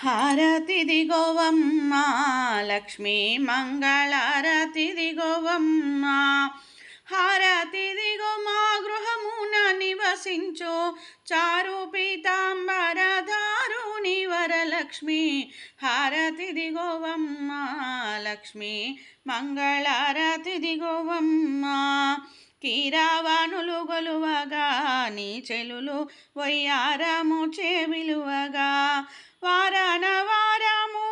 హారతి దిగోవమ్మ లక్ష్మీ మంగళారతి దిగోవమ్మ. హారతి దిగో మా గృహమున నివసించు చారు పీతాంబరధారుని వరలక్ష్మి. హారతి దిగోవమ్మ లక్ష్మీ మంగళారతి దిగోవమ్మ. కీరావానులు గొలువగా నీ చెలులు వయ్యారము చేవిలువగా.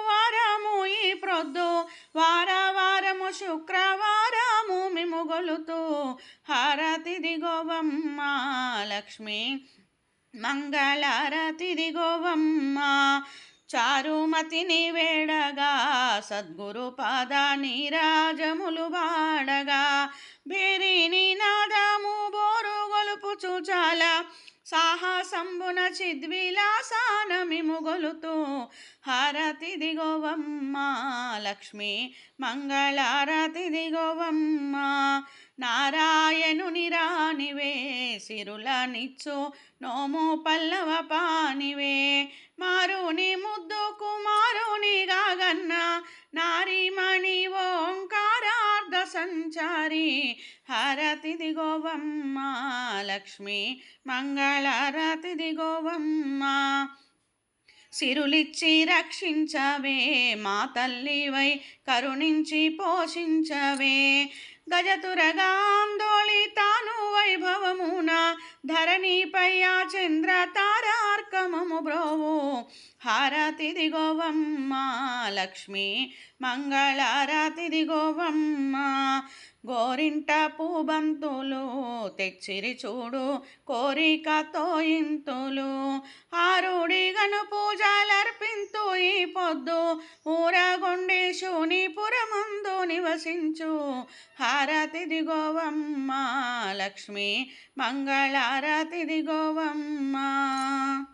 వారము ఈ ప్రొద్దు వారము శుక్రవారము మేము గొలుతూ. హారతి దిగోవమ్మ లక్ష్మీ మంగళారతి దిగోవమ్మ. చారుమతిని వేడగా సద్గురు పాద నీరాజములు వాడగా. భేరిని నాదము బోరు గొలుపుచు చాలా సాహసంబున చిద్విలాసానమిము గొలుతూ. హారతి దిగోవమ్మ లక్ష్మీ మంగళారతి దిగోవమ్మ. నారాయణుని రానివే సిరులనిచ్చు నోము పల్లవ పానివే. మారుని ముద్దు కుమారుని గాగన్న నారీమణి ఓంకారార్ధ సంచారి. హారతి దిగోవమ్మ లక్ష్మీ మంగళారతి దిగోవమ్మ. సిరులిచ్చి రక్షించవే మా తల్లివై కరుణించి పోషించవే. గజతురగాందోళితాను వైభవమున ధరణిపై ఆ చంద్ర తారార్కమము బ్రోవు. హారతి దిగోవమ్మ లక్ష్మీ మంగళారతి దిగోవమ్మ. గోరింట పూబంతులు తెచ్చిరి చూడు కోరికతో ఇంతులు. ఆరుడిగను పూజలర్పింతు ఈ పొద్దు ఊరగొండేశుని పురమందు నివసించు. హారతి దిగోవమ్మ లక్ష్మీ మంగళారతి దిగోవమ్మ.